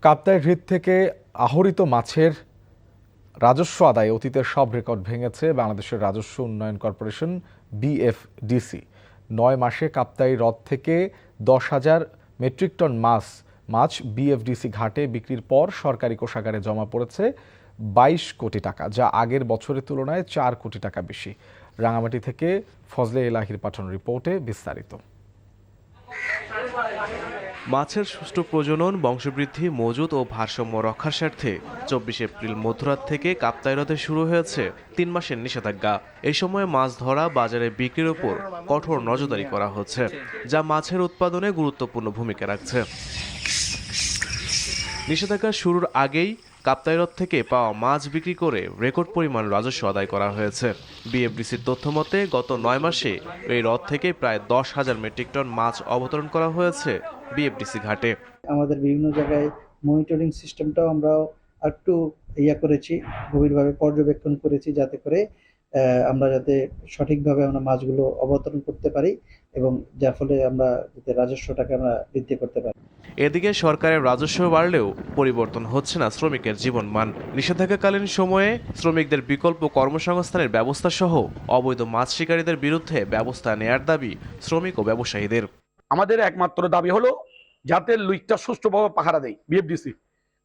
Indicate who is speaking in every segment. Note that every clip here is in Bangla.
Speaker 1: কাপ্তাই হ্রদ থেকে আহরিত মাছের রাজস্ব আদায়ে অতীতের সব রেকর্ড ভেঙেছে বাংলাদেশের রাজস্ব উন্নয়ন কর্পোরেশন বিএফডিসি। ৯ মাসে কাপ্তাই হ্রদ থেকে ১০,০০০ মেট্রিক টন মাছ বিএফডিসি ঘাটে বিক্রির পর সরকারি কোষাগারে জমা পড়েছে ২২ কোটি টাকা, যা আগের বছরের তুলনায় ৪ কোটি টাকা বেশি। রাঙামাটি থেকে ফজলে এলাহির পাঠানো রিপোর্টে বিস্তারিত।
Speaker 2: মাছের সুষ্ঠু প্রজনন, বংশবৃদ্ধি, মজুত ও ভারসাম্য রক্ষার স্বার্থে ২৪ এপ্রিল মধ্যরাত থেকে কাপ্তাই হ্রদে শুরু হয়েছে ৩ মাসের নিষেধাজ্ঞা। এই সময়ে মাছ ধরা, বাজারে বিক্রির ওপর কঠোর নজরদারি করা হচ্ছে, যা মাছের উৎপাদনে গুরুত্বপূর্ণ ভূমিকা রাখছে। নিষেধাজ্ঞা শুরুর আগেই কাপ্তাই হ্রদ থেকে পাওয়া মাছ বিক্রি করে রেকর্ড পরিমাণ রাজস্ব আদায় করা হয়েছে। বিএফডিসির তথ্য মতে গত ৯ মাসে এই হ্রদ থেকে প্রায় ১০,০০০ মেট্রিক টন মাছ অবতরণ করা হয়েছে বিএফডিসি ঘাটে।
Speaker 3: আমাদের বিভিন্ন জায়গায় মনিটরিং সিস্টেমটাও আমরা একটু করেছি, গভীরভাবে পর্যবেক্ষণ করেছি, যাতে করে আমরা যাতে সঠিকভাবে আমরা মাছগুলো অবতরণ করতে পারি এবং যার ফলে আমরা যাতে রাজস্বটাকে আমরা বৃদ্ধি করতে পারি।
Speaker 2: এদিকে সরকারের রাজস্ব বাড়লেও পরিবর্তন হচ্ছে না শ্রমিকের জীবনমান। নিষেধাজ্ঞাকালীন সময়ে শ্রমিকদের বিকল্প কর্মসংস্থানের ব্যবস্থা সহ অবৈধ মাছ শিকারীদের বিরুদ্ধে ব্যবস্থা নেয়ার দাবি শ্রমিক ও ব্যবসায়ীদের।
Speaker 4: আমাদের একমাত্র দাবি হলো যাতে লুইকটা সুষ্ঠুভাবে পাহারা দেয় বিএফডিসি,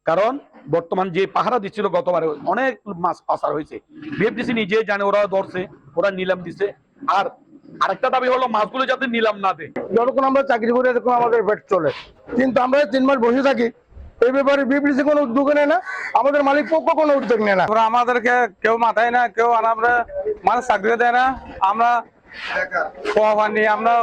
Speaker 4: কারণ বর্তমান যে পাহারা দিচ্ছিল গতবারে অনেক মাছ পাচার হয়েছে। বিএফডিসি নিজে জানে, ওরা ধরছে, ওরা নিলাম দিছে। আর আরেকটা দাবি হলো মাছগুলো যাতে নিলাম না দেয়।
Speaker 5: যতক্ষণ আমরা চাকরি করি ততক্ষণ আমাদের পেট চলে, কিন্তু আমরা ৩ মাস বসে থাকি, এই ব্যাপারে বিএফডিসি কোনো উদ্যোগ নেয় না, আমাদের মালিক পক্ষ কোনো উদ্যোগ নেয় না।
Speaker 6: ওরা আমাদেরকে কেউ মাথায় না, কেউ আমরা মানুষ চাকরি দেয় না, আমরা নিয়ে আমরা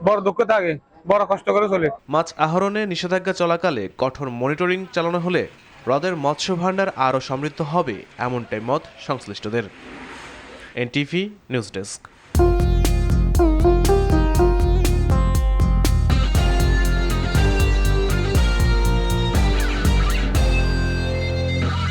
Speaker 6: বড় দুঃখ থাকি, বড় কষ্ট করে চলি।
Speaker 2: মাছ আহরণে নিষেধাজ্ঞা চলাকালে কঠোর মনিটরিং চালানো হলে হ্রদের মৎস্য ভাণ্ডার আরও সমৃদ্ধ হবে, এমনটাই মত সংশ্লিষ্টদের। NTV news desk.